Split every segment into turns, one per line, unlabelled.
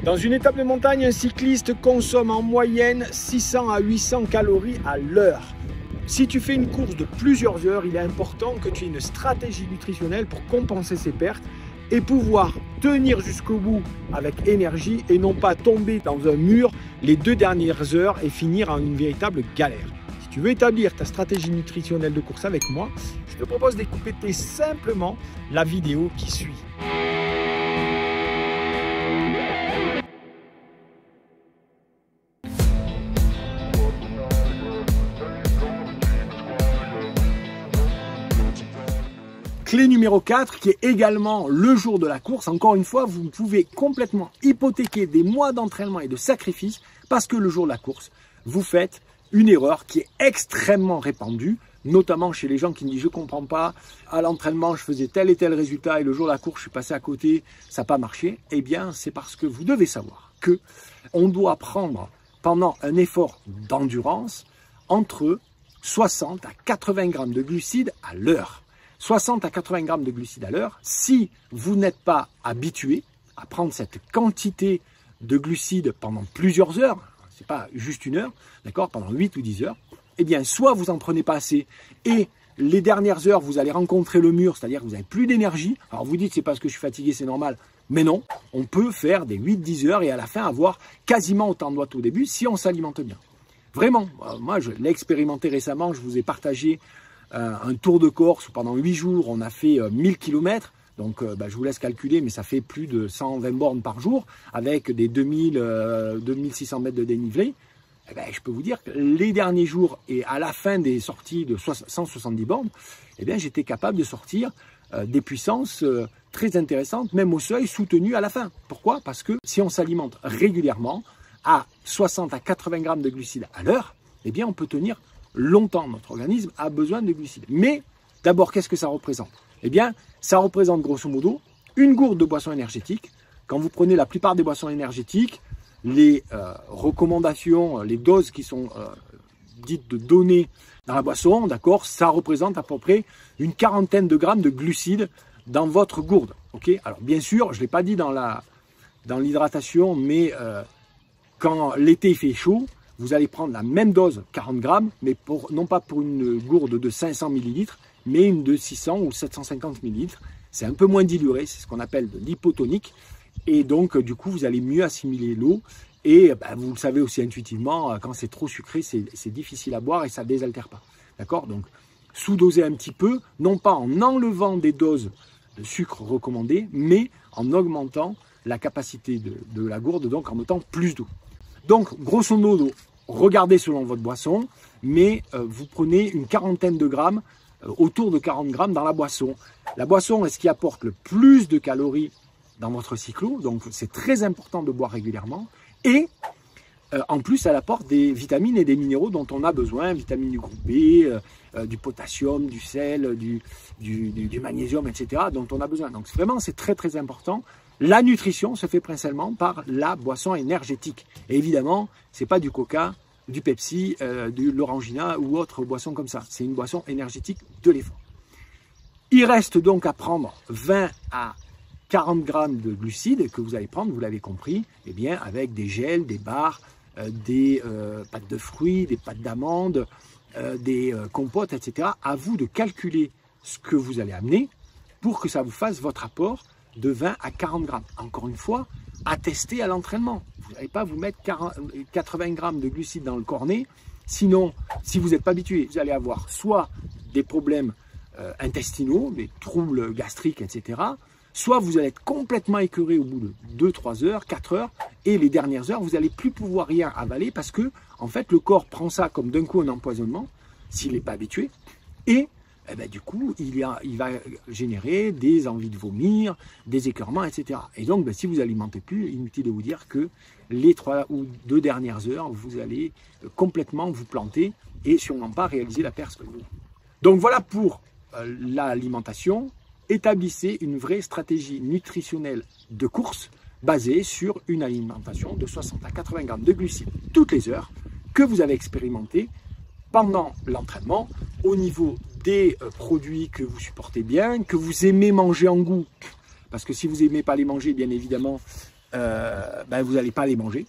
Dans une étape de montagne, un cycliste consomme en moyenne 600 à 800 calories à l'heure. Si tu fais une course de plusieurs heures, il est important que tu aies une stratégie nutritionnelle pour compenser ces pertes et pouvoir tenir jusqu'au bout avec énergie et non pas tomber dans un mur les 2 dernières heures et finir en une véritable galère. Si tu veux établir ta stratégie nutritionnelle de course avec moi, je te propose d'écouter simplement la vidéo qui suit. Clé numéro 4, qui est également le jour de la course. Encore une fois, vous pouvez complètement hypothéquer des mois d'entraînement et de sacrifice parce que le jour de la course, vous faites une erreur qui est extrêmement répandue, notamment chez les gens qui me disent « je ne comprends pas, à l'entraînement, je faisais tel et tel résultat et le jour de la course, je suis passé à côté, ça n'a pas marché ». Eh bien, c'est parce que vous devez savoir que on doit prendre pendant un effort d'endurance entre 60 à 80 grammes de glucides à l'heure. 60 à 80 grammes de glucides à l'heure, si vous n'êtes pas habitué à prendre cette quantité de glucides pendant plusieurs heures, c'est pas juste une heure, d'accord, pendant 8 ou 10 heures, eh bien, soit vous en prenez pas assez et les dernières heures, vous allez rencontrer le mur, c'est-à-dire que vous n'avez plus d'énergie. Alors vous dites, c'est parce que je suis fatigué, c'est normal. Mais non, on peut faire des 8-10 heures et à la fin avoir quasiment autant de watts au début si on s'alimente bien. Vraiment, moi je l'ai expérimenté récemment, je vous ai partagé un tour de Corse où pendant 8 jours, on a fait 1000 km. Donc, je vous laisse calculer, mais ça fait plus de 120 bornes par jour avec des 2600 mètres de dénivelé. Eh ben, je peux vous dire que les derniers jours et à la fin des sorties de 170 bornes, eh bien, j'étais capable de sortir des puissances très intéressantes, même au seuil, soutenues à la fin. Pourquoi? Parce que si on s'alimente régulièrement à 60 à 80 grammes de glucides à l'heure, eh bien, on peut tenir longtemps. Notre organisme a besoin de glucides. Mais d'abord, qu'est-ce que ça représente? Eh bien, ça représente grosso modo une gourde de boisson énergétique. Quand vous prenez la plupart des boissons énergétiques, les recommandations, les doses qui sont dites de données dans la boisson, d'accord, ça représente à peu près une quarantaine de grammes de glucides dans votre gourde. Okay, alors bien sûr, je ne l'ai pas dit dans l'hydratation, mais quand l'été fait chaud, vous allez prendre la même dose, 40 grammes, mais non pas pour une gourde de 500 ml, mais une de 600 ou 750 ml. C'est un peu moins dilué, c'est ce qu'on appelle de l'hypotonique. Et donc, du coup, vous allez mieux assimiler l'eau. Et vous le savez aussi intuitivement, quand c'est trop sucré, c'est difficile à boire et ça ne désaltère pas. D'accord? Donc, sous-doser un petit peu, non pas en enlevant des doses de sucre recommandées, mais en augmentant la capacité de la gourde, donc en mettant plus d'eau. Donc, grosso modo, regardez selon votre boisson, mais vous prenez une quarantaine de grammes, autour de 40 grammes dans la boisson. La boisson est ce qui apporte le plus de calories dans votre cyclo, donc c'est très important de boire régulièrement. Et en plus, elle apporte des vitamines et des minéraux dont on a besoin, vitamines du groupe B, du potassium, du sel, du magnésium, etc., dont on a besoin. Donc vraiment, c'est très très important. La nutrition se fait principalement par la boisson énergétique. Et évidemment, ce n'est pas du coca, du Pepsi, de l'Orangina ou autre boisson comme ça. C'est une boisson énergétique de l'effort. Il reste donc à prendre 20 à 40 grammes de glucides que vous allez prendre, vous l'avez compris, eh bien, avec des gels, des barres, des pâtes de fruits, des pâtes d'amandes, des compotes, etc. À vous de calculer ce que vous allez amener pour que ça vous fasse votre apport de 20 à 40 grammes. Encore une fois, à tester à l'entraînement. Vous n'allez pas vous mettre 80 grammes de glucides dans le cornet. Sinon, si vous n'êtes pas habitué, vous allez avoir soit des problèmes intestinaux, des troubles gastriques, etc. Soit vous allez être complètement écœuré au bout de 2-3 heures, 4 heures, et les dernières heures, vous n'allez plus pouvoir rien avaler parce que, en fait, le corps prend ça comme d'un coup un empoisonnement, s'il n'est pas habitué, et eh ben, du coup, il va générer des envies de vomir, des écœurements, etc. Et donc, ben, si vous alimentez plus, inutile de vous dire que les 3 ou 2 dernières heures, vous allez complètement vous planter et sûrement pas réaliser la perte que vous voulez. Donc voilà pour l'alimentation. Établissez une vraie stratégie nutritionnelle de course basée sur une alimentation de 60 à 80 grammes de glucides toutes les heures que vous avez expérimenté pendant l'entraînement au niveau des produits que vous supportez bien, que vous aimez manger en goût. Parce que si vous n'aimez pas les manger, bien évidemment, vous n'allez pas les manger,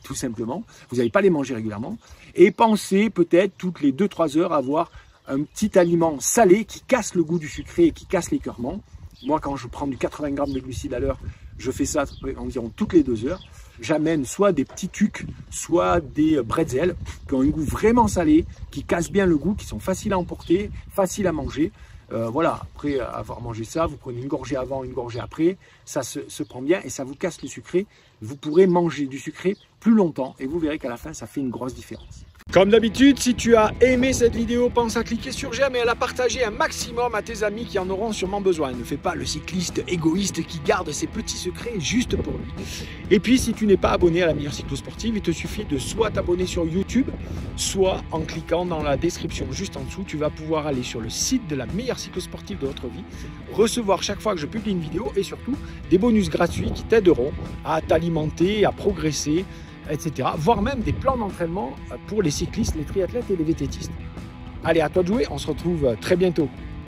tout simplement. Vous n'allez pas les manger régulièrement. Et pensez peut-être toutes les 2-3 heures avoir un petit aliment salé qui casse le goût du sucré et qui casse l'écœurement. Moi, quand je prends du 80 grammes de glucides à l'heure, je fais ça environ toutes les 2 heures. J'amène soit des petits tucs, soit des bretzels qui ont un goût vraiment salé, qui cassent bien le goût, qui sont faciles à emporter, faciles à manger. Voilà, après avoir mangé ça, vous prenez une gorgée avant, une gorgée après, ça se prend bien et ça vous casse le sucré. Vous pourrez manger du sucré plus longtemps et vous verrez qu'à la fin, ça fait une grosse différence. Comme d'habitude, si tu as aimé cette vidéo, pense à cliquer sur j'aime et à la partager un maximum à tes amis qui en auront sûrement besoin. Ne fais pas le cycliste égoïste qui garde ses petits secrets juste pour lui. Et puis, si tu n'es pas abonné à la meilleure cyclosportive, il te suffit de soit t'abonner sur YouTube, soit en cliquant dans la description juste en dessous, tu vas pouvoir aller sur le site de la meilleure cyclosportive de votre vie, recevoir chaque fois que je publie une vidéo et surtout des bonus gratuits qui t'aideront à t'alimenter, à progresser, etc. Voire même des plans d'entraînement pour les cyclistes, les triathlètes et les VTTistes. Allez, à toi de jouer, on se retrouve très bientôt.